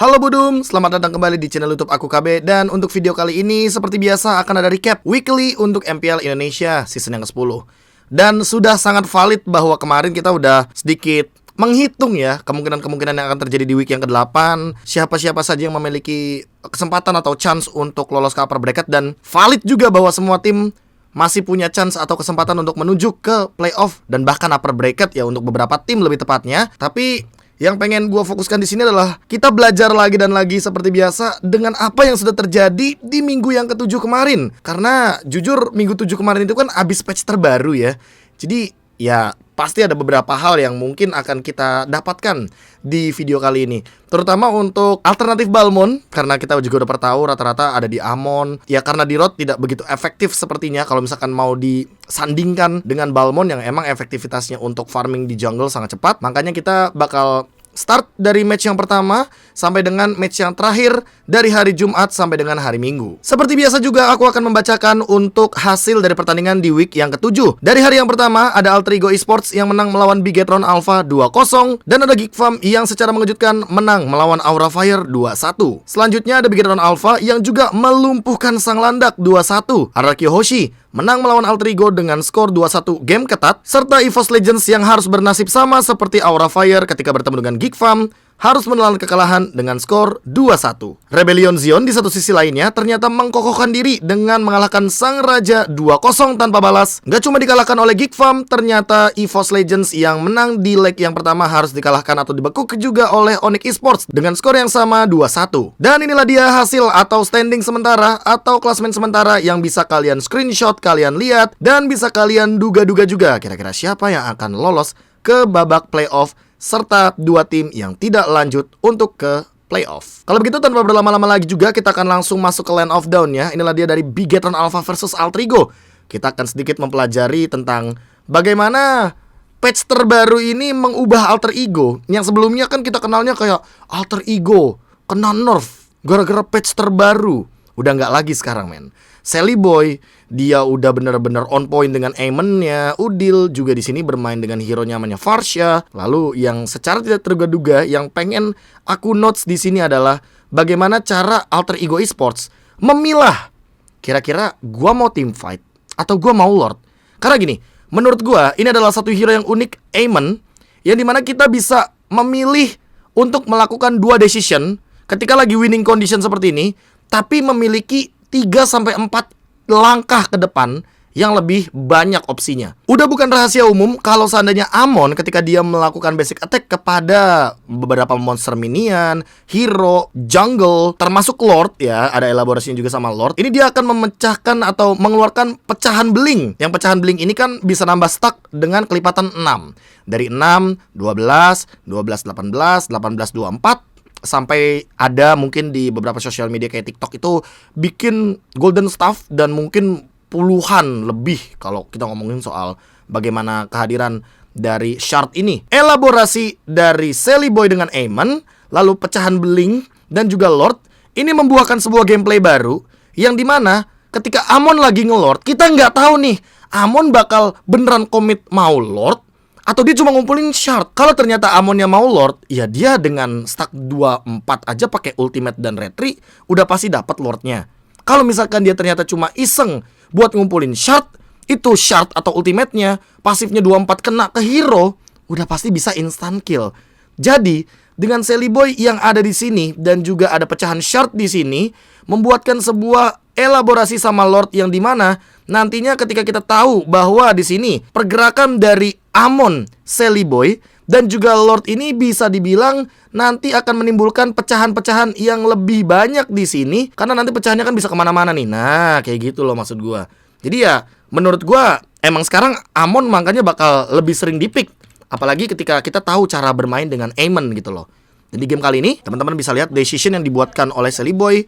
Halo Budum, selamat datang kembali di channel YouTube aku KB. Dan untuk video kali ini seperti biasa akan ada recap weekly untuk MPL Indonesia season yang ke-10. Dan sudah sangat valid bahwa kemarin kita udah sedikit menghitung ya kemungkinan-kemungkinan yang akan terjadi di week yang ke-8. Siapa-siapa saja yang memiliki kesempatan atau chance untuk lolos ke upper bracket. Dan valid juga bahwa semua tim masih punya chance atau kesempatan untuk menuju ke playoff dan bahkan upper bracket ya untuk beberapa tim lebih tepatnya. Tapi yang pengen gue fokuskan di sini adalah kita belajar lagi dan lagi seperti biasa dengan apa yang sudah terjadi di minggu yang ke-7 kemarin. Karena jujur minggu 7 kemarin itu kan abis patch terbaru ya. Jadi ya pasti ada beberapa hal yang mungkin akan kita dapatkan di video kali ini. Terutama untuk alternatif Balmond, karena kita juga udah pernah tahu rata-rata ada di Amon. Ya karena di Road tidak begitu efektif sepertinya kalau misalkan mau disandingkan dengan Balmond yang emang efektivitasnya untuk farming di jungle sangat cepat. Makanya kita bakal start dari match yang pertama sampai dengan match yang terakhir dari hari Jumat sampai dengan hari Minggu. Seperti biasa juga aku akan membacakan untuk hasil dari pertandingan di week yang ke-7. Dari hari yang pertama ada Alter Ego Esports yang menang melawan Bigetron Alpha 2-0 dan ada Geek Farm yang secara mengejutkan menang melawan Aura Fire 2-1. Selanjutnya ada Bigetron Alpha yang juga melumpuhkan sang landak 2-1. Araki Hoshi menang melawan Alter Ego dengan skor 2-1 game ketat, serta EVOS Legends yang harus bernasib sama seperti Aura Fire ketika bertemu dengan Geek Farm harus menelan kekalahan dengan skor 2-1. Rebellion Zion di satu sisi lainnya ternyata mengkokohkan diri dengan mengalahkan Sang Raja 2-0 tanpa balas. Gak cuma dikalahkan oleh Geek Farm, ternyata EVOS Legends yang menang di leg yang pertama harus dikalahkan atau dibekuk juga oleh Onyx Esports dengan skor yang sama 2-1. Dan inilah dia hasil atau standing sementara atau klasmen sementara yang bisa kalian screenshot, kalian lihat, dan bisa kalian duga-duga juga kira-kira siapa yang akan lolos ke babak playoff serta dua tim yang tidak lanjut untuk ke playoff. Kalau begitu tanpa berlama-lama lagi juga kita akan langsung masuk ke Land of Dawn ya. Inilah dia dari Bigetron Alpha versus Alter Ego. Kita akan sedikit mempelajari tentang bagaimana patch terbaru ini mengubah Alter Ego. Yang sebelumnya kan kita kenalnya kayak Alter Ego kena nerf gara-gara patch terbaru. Udah nggak lagi sekarang men. Sally Boy dia udah bener-bener on point dengan aimnya. Udil juga di sini bermain dengan hero namanya Farsha. Lalu yang secara tidak terduga yang pengen aku notes di sini adalah bagaimana cara Alter Ego Esports memilah kira-kira gua mau team fight atau gua mau Lord. Karena gini, menurut gua ini adalah satu hero yang unik, Aemon, yang dimana kita bisa memilih untuk melakukan dua decision ketika lagi winning condition seperti ini, tapi memiliki 3-4 langkah ke depan yang lebih banyak opsinya. Udah bukan rahasia umum kalau seandainya Amon ketika dia melakukan basic attack kepada beberapa monster minion, hero, jungle, termasuk Lord ya, ada elaborasinya juga sama Lord. Ini dia akan memecahkan atau mengeluarkan pecahan bling. Yang pecahan bling ini kan bisa nambah stack dengan kelipatan 6. Dari 6, 12, 12, 18, 18, 24 sampai ada mungkin di beberapa sosial media kayak TikTok itu bikin golden staff dan mungkin puluhan lebih kalau kita ngomongin soal bagaimana kehadiran dari shard ini. Elaborasi dari Sally Boy dengan Aemon, lalu pecahan beling dan juga Lord, ini membuahkan sebuah gameplay baru yang dimana ketika Amon lagi nge-Lord, kita nggak tahu nih Amon bakal beneran komit mau Lord atau dia cuma ngumpulin shard. Kalau ternyata Amonnya mau Lord, ya dia dengan stack 24 aja pakai ultimate dan retri udah pasti dapat Lordnya. Kalau misalkan dia ternyata cuma iseng buat ngumpulin shard, itu shard atau ultimate-nya pasifnya 24 kena ke hero, udah pasti bisa instant kill. Jadi dengan Sally Boy yang ada di sini dan juga ada pecahan shard di sini membuatkan sebuah elaborasi sama Lord yang dimana nantinya ketika kita tahu bahwa di sini pergerakan dari Amon, Sally Boy dan juga Lord ini bisa dibilang nanti akan menimbulkan pecahan-pecahan yang lebih banyak di sini karena nanti pecahannya kan bisa kemana-mana nih. Nah kayak gitu loh maksud gua. Jadi ya menurut gua emang sekarang Amon makanya bakal lebih sering dipick, apalagi ketika kita tahu cara bermain dengan Aemon gitu loh. Dan di game kali ini teman-teman bisa lihat decision yang dibuatkan oleh Sally Boy,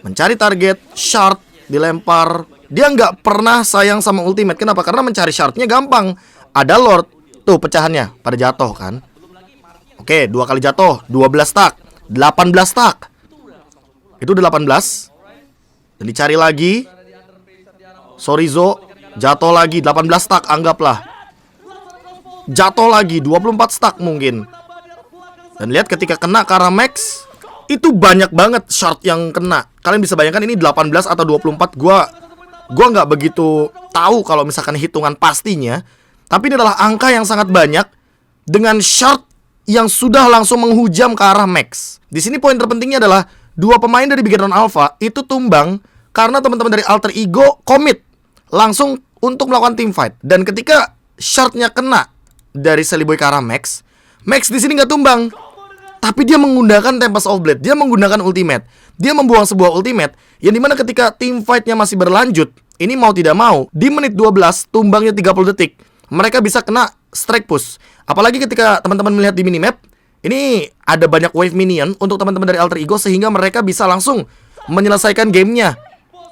mencari target, shard, dilempar. Dia nggak pernah sayang sama ultimate. Kenapa? Karena mencari shardnya gampang. Ada Lord, tuh pecahannya pada jatuh kan. Oke, 2 kali jatuh, 12 stack, 18 stack. Itu udah 18. Dan dicari lagi. Sorizo, jatuh lagi, 18 stack anggaplah. Jatuh lagi, 24 stack mungkin. Dan lihat ketika kena Karamax, itu banyak banget shard yang kena. Kalian bisa bayangkan ini 18 atau 24. Gua nggak begitu tahu kalau misalkan hitungan pastinya, tapi ini adalah angka yang sangat banyak dengan shard yang sudah langsung menghujam ke arah Max. Di sini poin terpentingnya adalah dua pemain dari Bigetron Alpha itu tumbang karena teman-teman dari Alter Ego commit langsung untuk melakukan team fight. Dan ketika shardnya kena dari Sally Boy ke arah Max, Max di sini nggak tumbang, tapi dia menggunakan Tempest of Blade, dia menggunakan ultimate, dia membuang sebuah ultimate yang dimana ketika team fightnya masih berlanjut, ini mau tidak mau di menit 12 tumbangnya 30 detik, mereka bisa kena strike push. Apalagi ketika teman-teman melihat di minimap, ini ada banyak wave minion untuk teman-teman dari Alter Ego sehingga mereka bisa langsung menyelesaikan gamenya.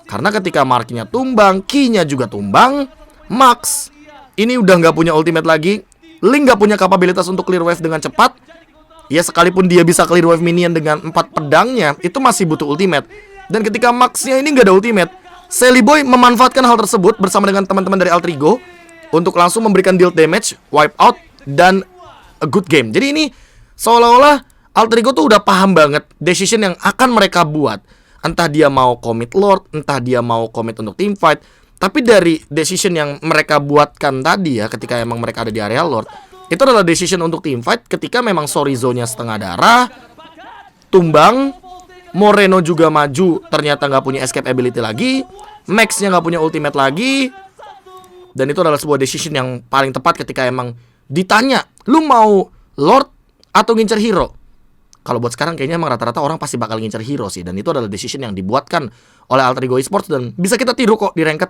Karena ketika marknya tumbang, key-nya juga tumbang, Max ini udah nggak punya ultimate lagi, Link nggak punya kapabilitas untuk clear wave dengan cepat. Ya sekalipun dia bisa clear wave minion dengan 4 pedangnya, itu masih butuh ultimate. Dan ketika Max-nya ini nggak ada ultimate, Sally Boy memanfaatkan hal tersebut bersama dengan teman-teman dari Alter Ego untuk langsung memberikan deal damage, wipe out, dan a good game. Jadi ini seolah-olah Alter Ego tuh udah paham banget decision yang akan mereka buat. Entah dia mau commit Lord, entah dia mau commit untuk team fight. Tapi dari decision yang mereka buatkan tadi ya, ketika emang mereka ada di area Lord, itu adalah decision untuk team fight. Ketika memang Sorizo-nya setengah darah, tumbang, Moreno juga maju, ternyata nggak punya escape ability lagi, Max-nya nggak punya ultimate lagi. Dan itu adalah sebuah decision yang paling tepat ketika emang ditanya, lu mau Lord atau ngincer hero? Kalau buat sekarang kayaknya emang rata-rata orang pasti bakal ngincer hero sih. Dan itu adalah decision yang dibuatkan oleh Alter Ego Esports dan bisa kita tiru kok di ranked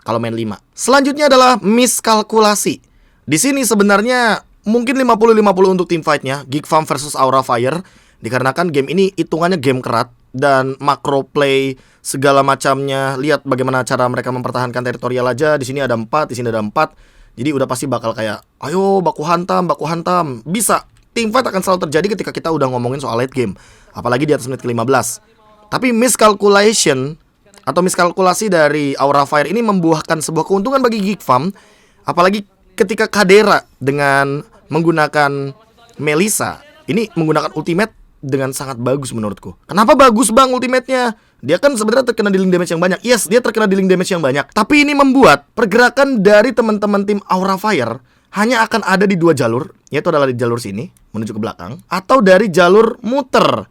kalau main 5. Selanjutnya adalah miskalkulasi. Di sini sebenarnya mungkin 50-50 untuk team fight-nya, Geek Farm versus Aura Fire. Dikarenakan game ini hitungannya game kerat dan macro play segala macamnya. Lihat bagaimana cara mereka mempertahankan teritorial aja. Di sini ada 4, di sini ada 4. Jadi udah pasti bakal kayak, ayo baku hantam. Bisa. Team fight akan selalu terjadi ketika kita udah ngomongin soal late game, apalagi di atas menit ke-15. Tapi miskalkulasi dari Aura Fire ini membuahkan sebuah keuntungan bagi Geek Farm. Apalagi ketika Kadera dengan menggunakan Melissa ini menggunakan ultimate dengan sangat bagus menurutku. Kenapa bagus bang ultimate-nya? Dia kan sebenarnya terkena dealing damage yang banyak. Yes, dia terkena dealing damage yang banyak. Tapi ini membuat pergerakan dari teman-teman tim Aura Fire hanya akan ada di 2 jalur, yaitu adalah di jalur sini menuju ke belakang, atau dari jalur muter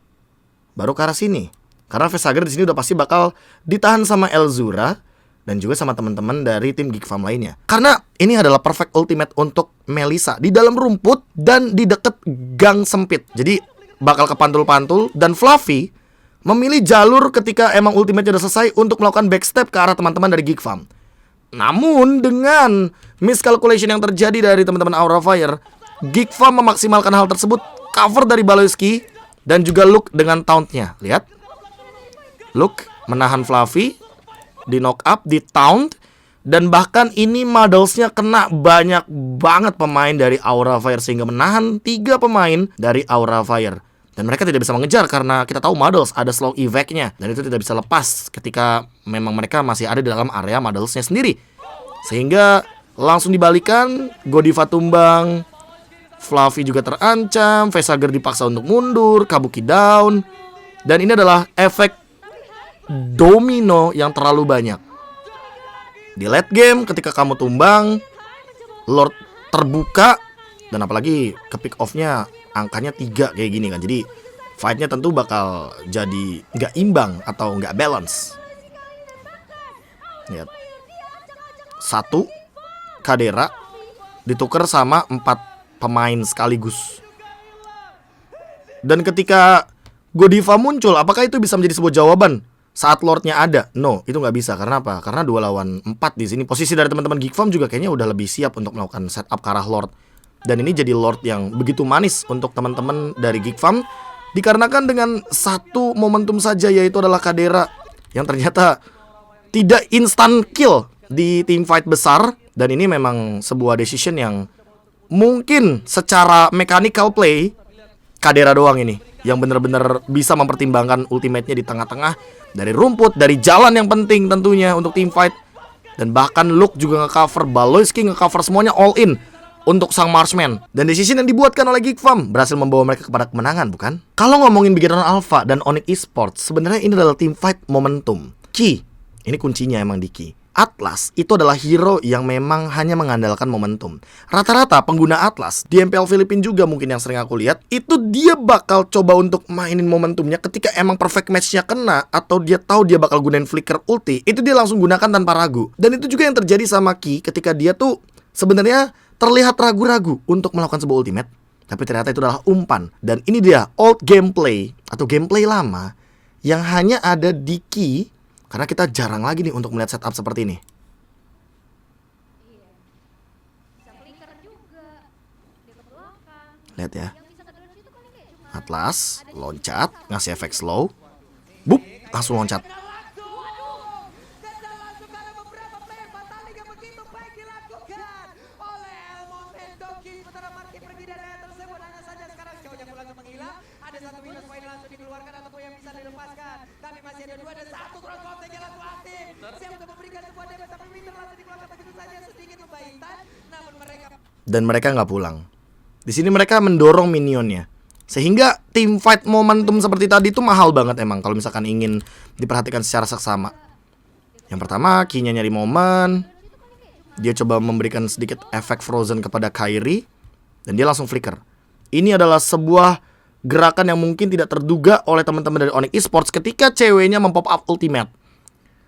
baru ke arah sini. Karena Vesager di sini udah pasti bakal ditahan sama Elzura dan juga sama teman-teman dari tim Geek Farm lainnya. Karena ini adalah perfect ultimate untuk Melissa di dalam rumput dan di deket gang sempit. Jadi bakal kepantul-pantul dan Fluffy memilih jalur ketika emang ultimate-nya udah selesai untuk melakukan backstep ke arah teman-teman dari Geek Farm. Namun dengan miscalculation yang terjadi dari teman-teman Aura Fire, Geek Farm memaksimalkan hal tersebut, cover dari Baloyski dan juga Luke dengan taunt-nya. Lihat, Luke menahan Fluffy, di knock up, di taunt, dan bahkan ini Muddles-nya kena banyak banget pemain dari Aura Fire sehingga menahan 3 pemain dari Aura Fire. Dan mereka tidak bisa mengejar karena kita tahu Muddles ada slow evac-nya. Dan itu tidak bisa lepas ketika memang mereka masih ada di dalam area Muddles-nya sendiri. Sehingga langsung dibalikan, Godiva tumbang, Fluffy juga terancam, Vesager dipaksa untuk mundur, Kabuki down. Dan ini adalah efek domino yang terlalu banyak. Di late game ketika kamu tumbang, Lord terbuka, dan apalagi ke pick off-nya angkanya 3 kayak gini kan. Jadi fight-nya tentu bakal jadi nggak imbang atau nggak balance. Lihat, 1 Kadera ditukar sama 4 pemain sekaligus. Dan ketika Godiva muncul, apakah itu bisa menjadi sebuah jawaban saat Lord-nya ada? No, itu nggak bisa. Karena apa? Karena 2 lawan 4 di sini. Posisi dari teman-teman Geek Farm juga kayaknya udah lebih siap untuk melakukan setup ke arah Lord. Dan ini jadi Lord yang begitu manis untuk teman-teman dari Geek Farm, dikarenakan dengan 1 momentum saja, yaitu adalah Kadera yang ternyata tidak instant kill di team fight besar. Dan ini memang sebuah decision yang mungkin secara mechanical play Kadera doang ini yang benar-benar bisa mempertimbangkan ultimate-nya di tengah-tengah, dari rumput, dari jalan yang penting tentunya untuk team fight. Dan bahkan Luke juga nge-cover, Baloyski nge-cover, semuanya all in untuk sang Marksman. Dan decision yang dibuatkan oleh Geek Farm berhasil membawa mereka kepada kemenangan, bukan? Kalau ngomongin Bigetron Alpha dan Onyx Esports, sebenarnya ini adalah team fight momentum. Ki, ini kuncinya emang di Ki. Atlas itu adalah hero yang memang hanya mengandalkan momentum. Rata-rata pengguna Atlas di MPL Filipina juga mungkin yang sering aku lihat, itu dia bakal coba untuk mainin momentumnya ketika emang perfect match-nya kena, atau dia tahu dia bakal gunain flicker ulti, itu dia langsung gunakan tanpa ragu. Dan itu juga yang terjadi sama Ki ketika dia tuh sebenarnya terlihat ragu-ragu untuk melakukan sebuah ultimate, tapi ternyata itu adalah umpan. Dan ini dia old gameplay atau gameplay lama yang hanya ada di Ki, karena kita jarang lagi nih untuk melihat setup seperti ini. Lihat ya, Atlas loncat, ngasih efek slow, bup, langsung loncat. Dan mereka nggak pulang. Di sini mereka mendorong minionnya, sehingga team fight momentum seperti tadi itu mahal banget emang kalau misalkan ingin diperhatikan secara seksama. Yang pertama, Ki-nya nyari momen. Dia coba memberikan sedikit efek frozen kepada Kairi, dan dia langsung flicker. Ini adalah sebuah gerakan yang mungkin tidak terduga oleh teman-teman dari Onyx Esports ketika ceweknya mempop up ultimate.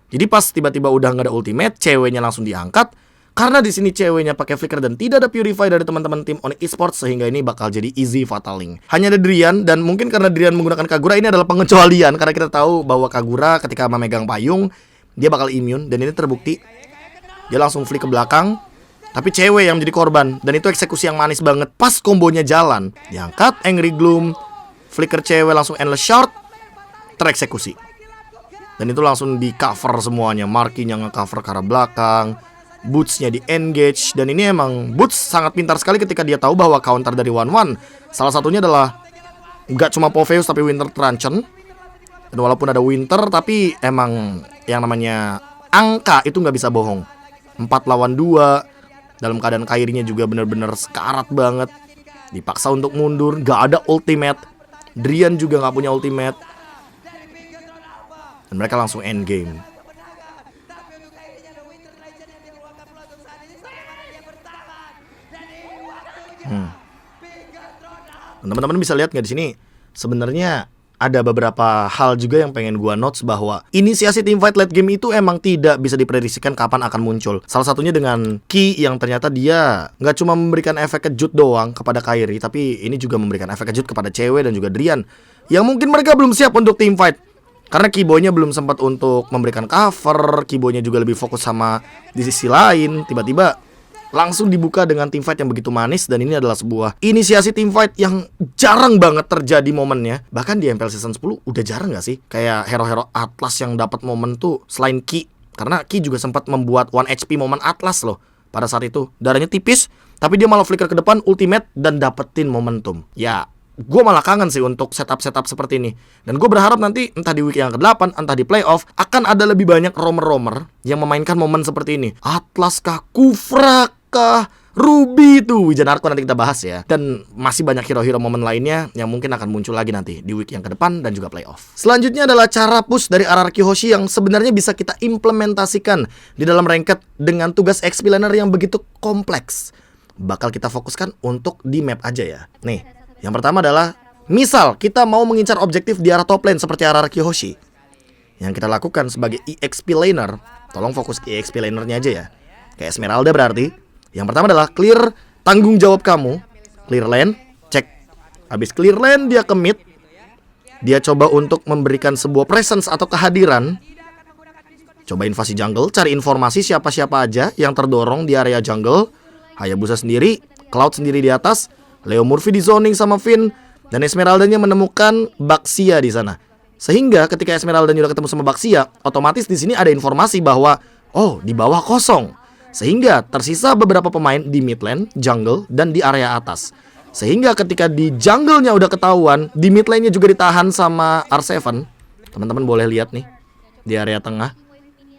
Jadi pas tiba-tiba udah nggak ada ultimate, ceweknya langsung diangkat. Karena di sini ceweknya pakai flicker dan tidak ada purify dari teman-teman tim Onyx Esports, sehingga ini bakal jadi easy fataling. Hanya ada Drian, dan mungkin karena Drian menggunakan Kagura, ini adalah pengecualian karena kita tahu bahwa Kagura ketika memegang payung dia bakal immune, dan ini terbukti. Dia langsung flick ke belakang, tapi cewek yang menjadi korban, dan itu eksekusi yang manis banget. Pas kombonya jalan, diangkat Angry Gloom, flicker cewek langsung endless shard, tereksekusi. Dan itu langsung di cover semuanya. Marky-nya nge-cover ke arah belakang, Boots-nya di engage. Dan ini emang Boots sangat pintar sekali ketika dia tahu bahwa counter dari 1-1 salah satunya adalah gak cuma Poveus tapi Winter Truncheon. Dan walaupun ada Winter, tapi emang yang namanya angka itu gak bisa bohong. 4 lawan 2, dalam keadaan Kairinya juga bener-bener sekarat banget, dipaksa untuk mundur, gak ada ultimate. Drian juga gak punya ultimate, dan mereka langsung endgame. Teman-teman bisa lihat nggak di sini? Sebenarnya ada beberapa hal juga yang pengen gua notes, bahwa inisiasi teamfight late game itu emang tidak bisa diprediksikan kapan akan muncul. Salah satunya dengan Ki yang ternyata dia nggak cuma memberikan efek kejut doang kepada Kairi, tapi ini juga memberikan efek kejut kepada cewek dan juga Drian, yang mungkin mereka belum siap untuk teamfight. Karena Kiboy-nya belum sempat untuk memberikan cover, Kiboy-nya juga lebih fokus sama di sisi lain. Tiba-tiba langsung dibuka dengan teamfight yang begitu manis. Dan ini adalah sebuah inisiasi teamfight yang jarang banget terjadi momennya. Bahkan di MPL Season 10 udah jarang gak sih kayak hero-hero Atlas yang dapat momen tuh selain Ki. Karena Ki juga sempat membuat 1 HP momen Atlas loh pada saat itu. Darahnya tipis, tapi dia malah flicker ke depan, ultimate, dan dapetin momentum. Ya, gue malah kangen sih untuk setup-setup seperti ini. Dan gue berharap nanti entah di week yang ke-8, entah di playoff, akan ada lebih banyak romer-romer yang memainkan momen seperti ini. Atlas kah, Kufra kah, Ruby tuh, Wijanarko nanti kita bahas ya. Dan masih banyak hero-hero momen lainnya yang mungkin akan muncul lagi nanti di week yang ke-depan dan juga playoff. Selanjutnya adalah cara push dari RRQ Hoshi yang sebenarnya bisa kita implementasikan di dalam ranked dengan tugas XP laner yang begitu kompleks. Bakal kita fokuskan untuk di map aja ya. Nih, yang pertama adalah, misal kita mau mengincar objektif di arah top lane seperti RRQ Hoshi. Yang kita lakukan sebagai EXP laner, tolong fokus ke EXP lanernya aja ya. Kayak Esmeralda berarti. Yang pertama adalah clear tanggung jawab kamu. Clear lane, cek. Habis clear lane dia ke mid. Dia coba untuk memberikan sebuah presence atau kehadiran. Coba invasi jungle, cari informasi siapa-siapa aja yang terdorong di area jungle. Hayabusa sendiri, Cloud sendiri di atas, Leo Murphy di zoning sama Finn, dan Esmeraldanya menemukan Baxia di sana. Sehingga ketika Esmeraldanya udah ketemu sama Baxia, otomatis di sini ada informasi bahwa oh, di bawah kosong. Sehingga tersisa beberapa pemain di mid lane, jungle, dan di area atas. Sehingga ketika di jungle-nya udah ketahuan, di mid lane-nya juga ditahan sama R7. Teman-teman boleh lihat nih di area tengah.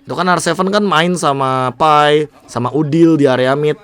Itu kan R7 kan main sama Pai, sama Udil di area mid.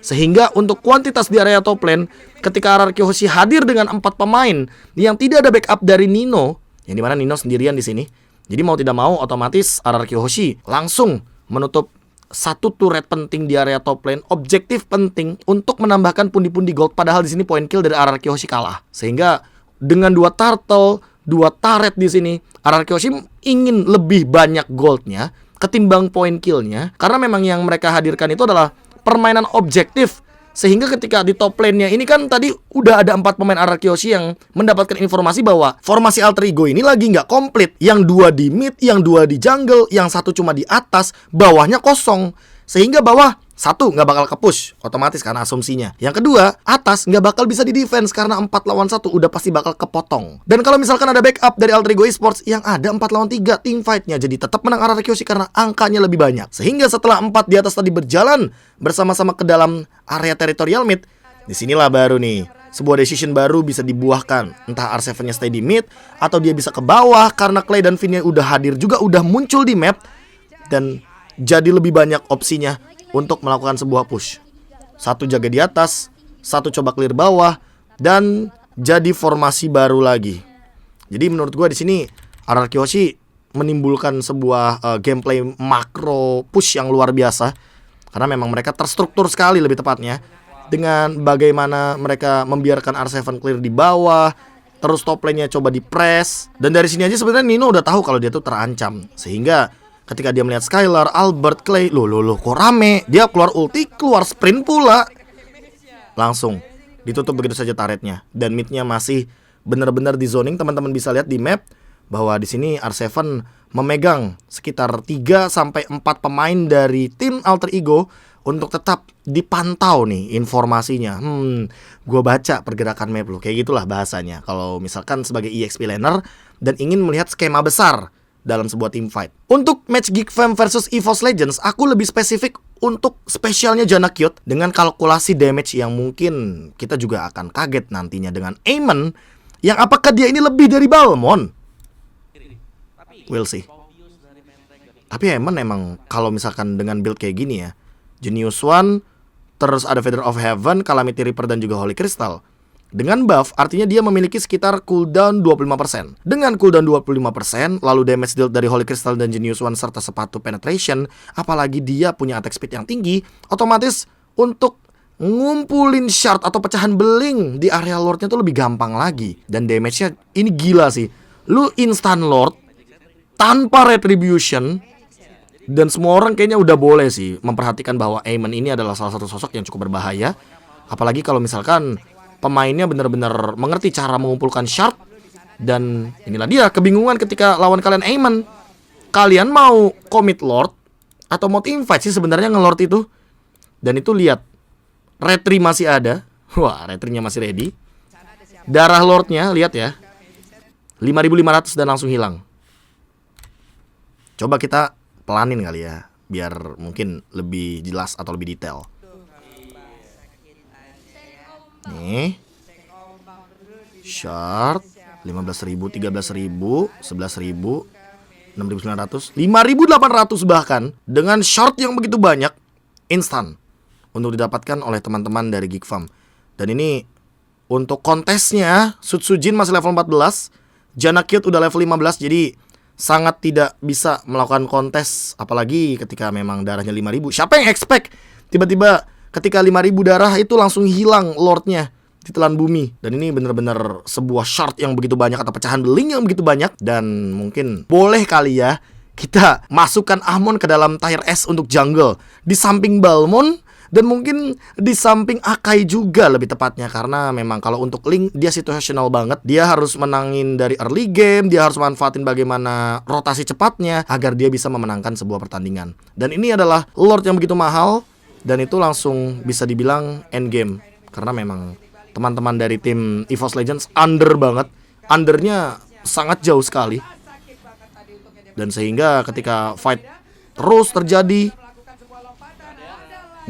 Sehingga untuk kuantitas di area top lane, ketika RRQ Hoshi hadir dengan 4 pemain yang tidak ada backup dari Nino, yang dimana Nino sendirian di sini. Jadi mau tidak mau otomatis RRQ Hoshi langsung menutup satu turret penting di area top lane, objektif penting untuk menambahkan pundi-pundi gold. Padahal di sini point kill dari RRQ Hoshi kalah. Sehingga dengan 2 turtle, 2 turret di sini, RRQ Hoshi ingin lebih banyak goldnya ketimbang point killnya, karena memang yang mereka hadirkan itu adalah permainan objektif. Sehingga ketika di top lane-nya ini kan tadi udah ada 4 pemain RRQ Hoshi yang mendapatkan informasi bahwa formasi alter ego ini lagi nggak komplit. Yang 2 di mid, yang 2 di jungle, yang 1 cuma di atas, bawahnya kosong. Sehingga bawah 1 nggak bakal ke-push, otomatis karena asumsinya. Yang kedua, atas nggak bakal bisa di-defense karena 4 lawan 1 udah pasti bakal kepotong. Dan kalau misalkan ada backup dari Alter Ego Esports, yang ada 4 lawan 3 team fight-nya, jadi tetap menang RRQ Hoshi karena angkanya lebih banyak. Sehingga setelah 4 di atas tadi berjalan bersama-sama ke dalam area teritorial mid, disinilah baru nih sebuah decision baru bisa dibuahkan. Entah R7-nya stay di mid, atau dia bisa ke bawah karena Clay dan Finn udah hadir juga, udah muncul di map, dan jadi lebih banyak opsinya untuk melakukan sebuah push. 1 jaga di atas, 1 coba clear bawah, dan jadi formasi baru lagi. Jadi menurut gue di sini RRQ Hoshi menimbulkan sebuah gameplay makro push yang luar biasa, karena memang mereka terstruktur sekali lebih tepatnya dengan bagaimana mereka membiarkan R7 clear di bawah, terus top lane-nya coba di press. Dan dari sini aja sebenarnya Nino udah tahu kalau dia tuh terancam. Sehingga ketika dia melihat Skylar, Albert, Clay, loh kok rame, dia keluar ulti, keluar sprint pula, langsung ditutup begitu saja turretnya. Dan midnya masih benar-benar di zoning. Teman-teman bisa lihat di map bahwa di sini R7 memegang sekitar 3 sampai 4 pemain dari tim Alter Ego untuk tetap dipantau nih informasinya. Gue baca pergerakan map lo, kayak gitulah bahasanya. Kalau misalkan sebagai EXP laner dan ingin melihat skema besar dalam sebuah team fight. Untuk match Geek Fam versus EVOS Legends, aku lebih spesifik untuk spesialnya Janna Cute dengan kalkulasi damage yang mungkin kita juga akan kaget nantinya dengan Aemon, yang apakah dia ini lebih dari Balmond? We'll see. Tapi Aemon emang kalau misalkan dengan build kayak gini ya, Genius One, terus ada Feather of Heaven, Calamity Reaper, dan juga Holy Crystal. Dengan buff, artinya dia memiliki sekitar cooldown 25%. Dengan cooldown 25%, lalu damage dealt dari Holy Crystal dan Genius One serta sepatu penetration, apalagi dia punya attack speed yang tinggi, otomatis untuk ngumpulin shard atau pecahan beling di area lordnya tuh lebih gampang lagi. Dan damage-nya ini gila sih. Lu instant lord tanpa retribution, dan semua orang kayaknya udah boleh sih memperhatikan bahwa Aemon ini adalah salah satu sosok yang cukup berbahaya. Apalagi kalau misalkan pemainnya benar-benar mengerti cara mengumpulkan shard. Dan inilah dia kebingungan ketika lawan kalian Aemon. Kalian mau commit lord atau mau team fight sih sebenarnya nge-lord itu. Dan itu lihat, retri masih ada. Wah, retrinya masih ready. Darah lordnya lihat ya, 5.500 dan langsung hilang. Coba kita pelanin kali ya, biar mungkin lebih jelas atau lebih detail. Nih, shard 15.000, 13.000, 11.000, 6.900, 5.800 bahkan, dengan shard yang begitu banyak, instan untuk didapatkan oleh teman-teman dari Geek Fam. Dan ini untuk kontesnya, Sutsujin masih level 14, Janna Cute udah level 15, jadi sangat tidak bisa melakukan kontes, apalagi ketika memang darahnya 5.000. Siapa yang expect tiba-tiba ketika 5.000 darah itu langsung hilang lordnya ditelan bumi. Dan ini benar-benar sebuah shard yang begitu banyak atau pecahan beling yang begitu banyak. Dan mungkin boleh kali ya kita masukkan Amon ke dalam tier S untuk jungle di samping Balmond, dan mungkin di samping Akai juga lebih tepatnya. Karena memang kalau untuk Link dia situational banget. Dia harus menangin dari early game, dia harus manfaatin bagaimana rotasi cepatnya agar dia bisa memenangkan sebuah pertandingan. Dan ini adalah lord yang begitu mahal, dan itu langsung bisa dibilang end game. Karena memang teman-teman dari tim EVOS Legends under banget. Undernya sangat jauh sekali. Dan sehingga ketika fight terus terjadi,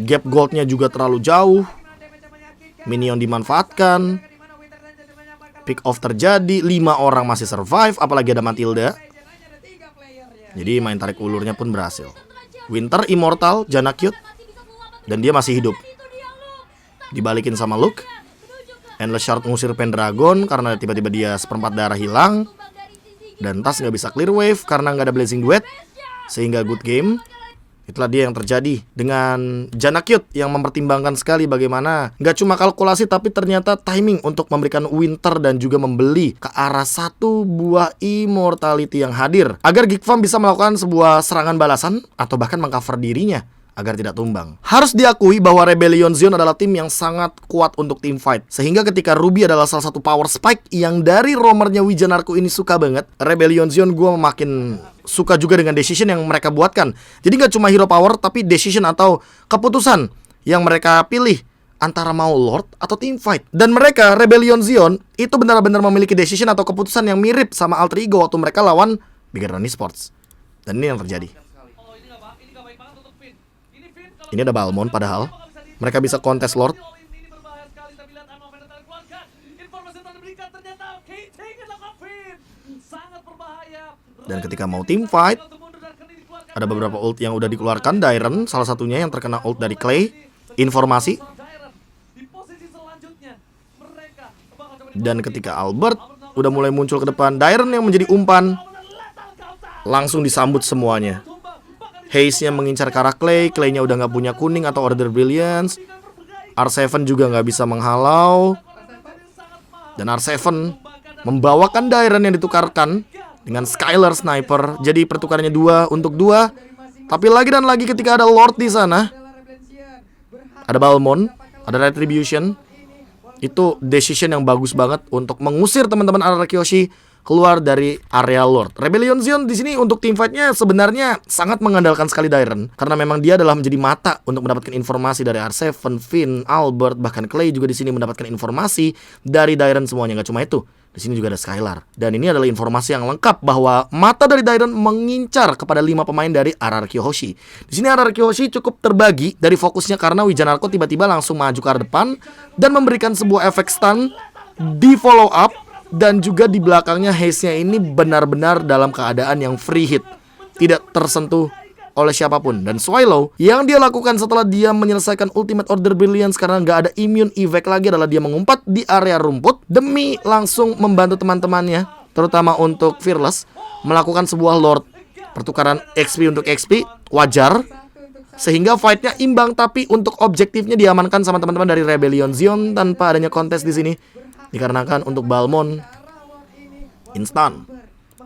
gap goldnya juga terlalu jauh, minion dimanfaatkan, pick off terjadi, 5 orang masih survive, apalagi ada Matilda. Jadi main tarik ulurnya pun berhasil. Winter immortal, Janna Cute, dan dia masih hidup. dibalikin sama Luke. Endless Shard ngusir Pendragon karena tiba-tiba dia seperempat darah hilang. Dan Tas nggak bisa clear wave karena nggak ada Blazing Duet, sehingga good game. Itulah dia yang terjadi dengan Janakyut yang mempertimbangkan sekali bagaimana nggak cuma kalkulasi tapi ternyata timing untuk memberikan Winter dan juga membeli ke arah satu buah Immortality yang hadir agar Geek Farm bisa melakukan sebuah serangan balasan atau bahkan mengcover dirinya agar tidak tumbang. Harus diakui bahwa Rebellion Zion adalah tim yang sangat kuat untuk team fight. Sehingga ketika Ruby adalah salah satu power spike yang dari roamernya Wijanarko ini suka banget, Rebellion Zion gue makin suka juga dengan decision yang mereka buatkan. Jadi nggak cuma hero power, tapi decision atau keputusan yang mereka pilih antara mau Lord atau team fight. Dan mereka, Rebellion Zion, itu benar-benar memiliki decision atau keputusan yang mirip sama Alter Ego waktu mereka lawan Big Run Esports. Dan ini yang terjadi. Ini ada Balmond padahal mereka bisa kontes Lord. Dan ketika mau team fight, ada beberapa ult yang udah dikeluarkan. Dairon salah satunya yang terkena ult dari Clay. Informasi. Dan ketika Albert udah mulai muncul ke depan, Dairon yang menjadi umpan langsung disambut semuanya. Haze-nya mengincar ke arah Clay. Clay-nya udah nggak punya kuning atau Order Brilliance. R7 juga nggak bisa menghalau. Dan R7 membawakan Dairon yang ditukarkan dengan Skylar Sniper. Jadi pertukarannya 2 untuk 2. Tapi lagi dan lagi ketika ada Lord di sana, ada Balmond, ada Retribution. Itu decision yang bagus banget untuk mengusir teman-teman Ararakyoshi keluar dari area Lord. Rebellion Zion di sini untuk team fight-nya sebenarnya sangat mengandalkan sekali Dairon karena memang dia adalah menjadi mata untuk mendapatkan informasi dari R7, Finn, Albert, bahkan Clay juga di sini mendapatkan informasi dari Dairon semuanya. Nggak cuma itu, di sini juga ada Skylar. Dan ini adalah informasi yang lengkap bahwa mata dari Dairon mengincar kepada 5 pemain dari RRQ Hoshi. Di sini RRQ Hoshi cukup terbagi dari fokusnya karena Wijanarko tiba-tiba langsung maju ke arah depan dan memberikan sebuah efek stun di follow up. Dan juga di belakangnya Haze-nya ini benar-benar dalam keadaan yang free hit, tidak tersentuh oleh siapapun. Dan Swallow yang dia lakukan setelah dia menyelesaikan Ultimate Order Brilliance karena nggak ada immune evac lagi adalah dia mengumpat di area rumput demi langsung membantu teman-temannya, terutama untuk Fearless, melakukan sebuah Lord. Pertukaran XP untuk XP wajar, sehingga fightnya imbang. Tapi untuk objektifnya diamankan sama teman-teman dari Rebellion Zion tanpa adanya kontes di sini. Dikarenakan untuk Balmond instan.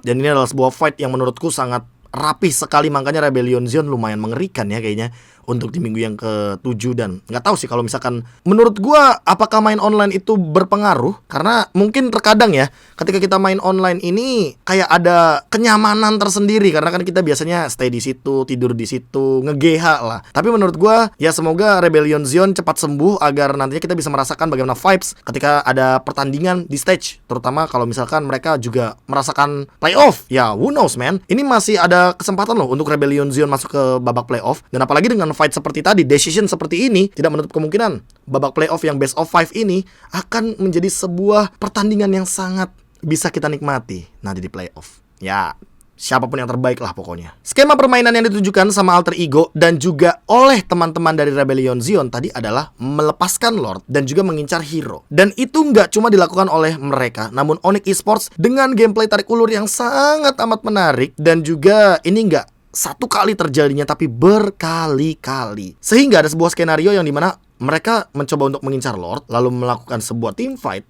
Dan ini adalah sebuah fight yang menurutku sangat rapih sekali. Makanya Rebellion Zion lumayan mengerikan ya kayaknya untuk di minggu yang ke-7. Dan nggak tahu sih kalau misalkan menurut gua apakah main online itu berpengaruh. Karena mungkin terkadang ya ketika kita main online ini kayak ada kenyamanan tersendiri. Karena kan kita biasanya stay di situ, tidur di situ, nge-GH lah. Tapi menurut gua ya semoga Rebellion Zion cepat sembuh agar nantinya kita bisa merasakan bagaimana vibes ketika ada pertandingan di stage. Terutama kalau misalkan mereka juga merasakan playoff. Ya who knows man. Ini masih ada kesempatan loh untuk Rebellion Zion masuk ke babak playoff. Dan apalagi dengan fight seperti tadi, decision seperti ini, tidak menutup kemungkinan babak playoff yang best of 5 ini akan menjadi sebuah pertandingan yang sangat bisa kita nikmati nanti di playoff. Ya, siapapun yang terbaik lah pokoknya. Skema permainan yang ditujukan sama Alter Ego dan juga oleh teman-teman dari Rebellion Zion tadi adalah melepaskan Lord dan juga mengincar hero. Dan itu nggak cuma dilakukan oleh mereka, namun Onyx Esports dengan gameplay tarik ulur yang sangat amat menarik. Dan juga ini nggak satu kali terjadinya tapi berkali-kali. Sehingga ada sebuah skenario yang dimana mereka mencoba untuk mengincar Lord, lalu melakukan sebuah team fight,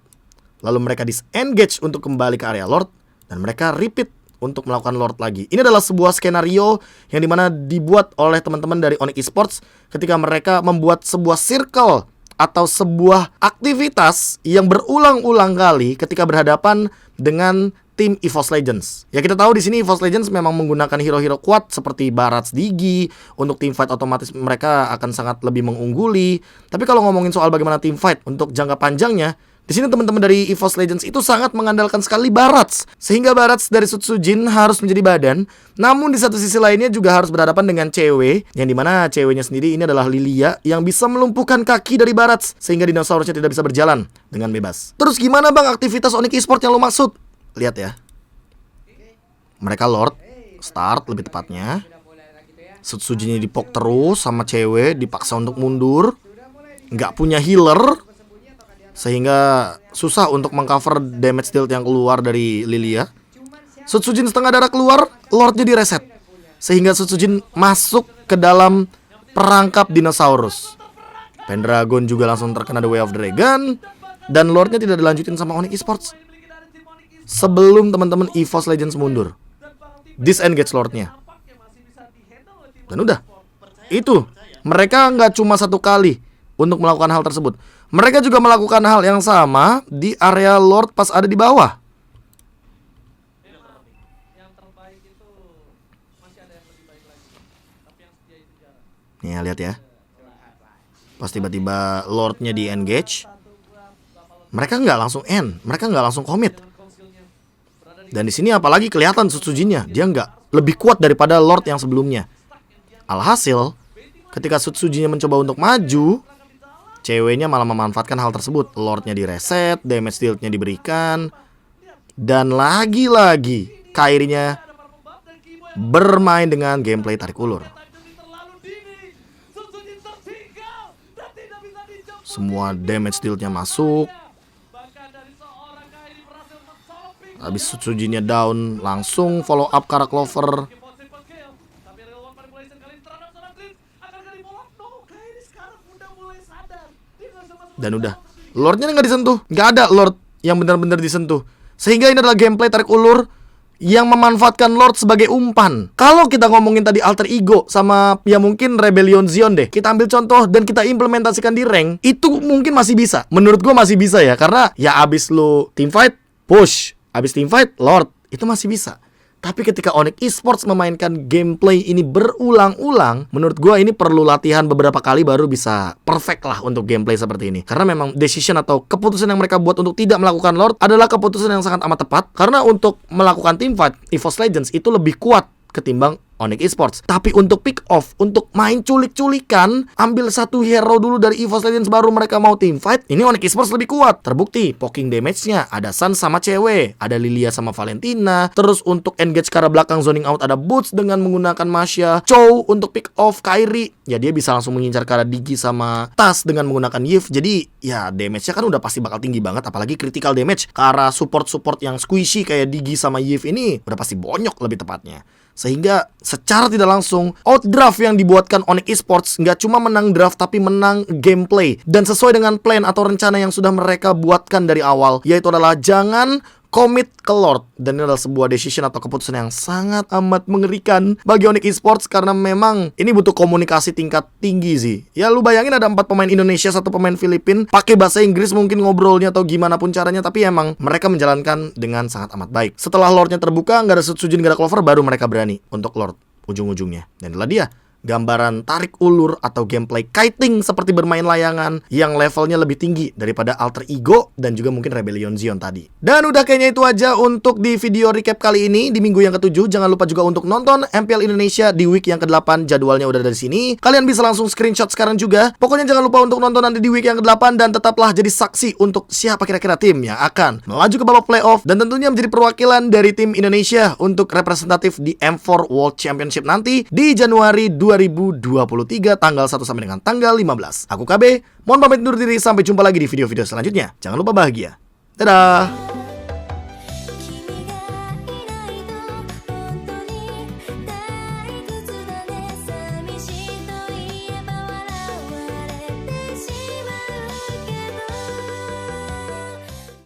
lalu mereka disengage untuk kembali ke area Lord, dan mereka repeat untuk melakukan Lord lagi. Ini adalah sebuah skenario yang dimana dibuat oleh teman-teman dari Onyx Esports ketika mereka membuat sebuah circle atau sebuah aktivitas yang berulang-ulang kali ketika berhadapan dengan tim EVOS Legends. Ya kita tahu di sini EVOS Legends memang menggunakan hero-hero kuat seperti Barats Digi. Untuk team fight otomatis mereka akan sangat lebih mengungguli. Tapi kalau ngomongin soal bagaimana team fight untuk jangka panjangnya, di sini teman-teman dari EVOS Legends itu sangat mengandalkan sekali Barats. Sehingga Barats dari Sutsujin harus menjadi badan. Namun di satu sisi lainnya juga harus berhadapan dengan cewek, yang dimana ceweknya sendiri ini adalah Lilia yang bisa melumpuhkan kaki dari Barats sehingga dinosaurusnya tidak bisa berjalan dengan bebas. Terus gimana bang aktivitas Onyx Esports yang lo maksud? Lihat ya, mereka Lord start lebih tepatnya. Sutsujinya dipok terus sama cewek, dipaksa untuk mundur. nggak punya healer, sehingga susah untuk mengcover damage dealt yang keluar dari Lilia. Sutsujin setengah darah keluar, Lordnya direset, sehingga Sutsujin masuk ke dalam perangkap dinosaurus. Pendragon juga langsung terkena The Way of Dragon, dan Lordnya tidak dilanjutin sama Onyx Esports sebelum teman-teman EVOS Legends mundur. Disengage Lordnya. Dan udah, itu. Mereka nggak cuma satu kali untuk melakukan hal tersebut. Mereka juga melakukan hal yang sama di area Lord pas ada di bawah. Nih, lihat ya. Pas tiba-tiba Lordnya di engage, mereka nggak langsung end, mereka nggak langsung commit. Dan di sini apalagi kelihatan Sutsujinnya, dia nggak lebih kuat daripada Lord yang sebelumnya. Alhasil, ketika Sutsujinnya mencoba untuk maju, ceweknya malah memanfaatkan hal tersebut. Lordnya direset, damage dealt-nya diberikan, dan lagi-lagi Kairinya bermain dengan gameplay tarik ulur. Semua damage dealt-nya masuk. Habis Sutsujinnya down, langsung follow up Kara Clover. Dan udah, Lordnya nggak disentuh. Nggak ada Lord yang benar-benar disentuh. Sehingga ini adalah gameplay tarik ulur yang memanfaatkan Lord sebagai umpan. Kalau kita ngomongin tadi alter ego sama ya mungkin Rebellion Zion deh, kita ambil contoh dan kita implementasikan di rank, itu mungkin masih bisa. Menurut gue masih bisa ya, karena ya abis lu teamfight, push. Abis teamfight, Lord, itu masih bisa. Tapi ketika Onyx Esports memainkan gameplay ini berulang-ulang, menurut gua ini perlu latihan beberapa kali baru bisa perfect lah untuk gameplay seperti ini. Karena memang decision atau keputusan yang mereka buat untuk tidak melakukan Lord adalah keputusan yang sangat amat tepat. Karena untuk melakukan teamfight, EVOS Legends itu lebih kuat ketimbang Onyx Esports. Tapi untuk pick off, untuk main culik-culikan, ambil satu hero dulu dari EVOS Legends baru mereka mau teamfight, ini Onyx Esports lebih kuat. Terbukti, poking damage-nya ada Sun sama cewek, ada Lilia sama Valentina. Terus untuk engage ke arah belakang zoning out ada Boots dengan menggunakan Masha. Chow untuk pick off Kairi, ya dia bisa langsung mengincar ke arah Digi sama Tas dengan menggunakan Yif. Jadi ya damage-nya kan udah pasti bakal tinggi banget. Apalagi critical damage ke arah support-support yang squishy kayak Digi sama Yif ini udah pasti bonyok lebih tepatnya. Sehingga secara tidak langsung outdraft yang dibuatkan Onyx Esports nggak cuma menang draft tapi menang gameplay. Dan sesuai dengan plan atau rencana yang sudah mereka buatkan dari awal, yaitu adalah jangan commit ke Lord. Dan ini adalah sebuah decision atau keputusan yang sangat amat mengerikan bagi Onyx Esports, karena memang ini butuh komunikasi tingkat tinggi sih. Ya lu bayangin ada 4 pemain Indonesia, 1 pemain Filipina, pakai bahasa Inggris mungkin ngobrolnya atau gimana pun caranya, tapi emang mereka menjalankan dengan sangat amat baik. Setelah Lordnya terbuka, nggak ada Sutsujin, nggak ada Clover, baru mereka berani untuk Lord ujung-ujungnya. Dan itulah dia gambaran tarik ulur atau gameplay kiting seperti bermain layangan yang levelnya lebih tinggi daripada alter ego dan juga mungkin Rebellion Zion tadi. Dan udah kayaknya itu aja untuk di video recap kali ini di minggu yang ke-7. Jangan lupa juga untuk nonton MPL Indonesia di week yang ke-8. Jadwalnya udah ada di sini. Kalian bisa langsung screenshot sekarang juga. Pokoknya jangan lupa untuk nonton nanti di week yang ke-8 dan tetaplah jadi saksi untuk siapa kira-kira tim yang akan melaju ke babak playoff dan tentunya menjadi perwakilan dari tim Indonesia untuk representatif di M4 World Championship nanti di Januari 2023 tanggal 1 sampai dengan tanggal 15. Aku KB, mohon pamit undur diri, sampai jumpa lagi di video-video selanjutnya. Jangan lupa bahagia. Dadah.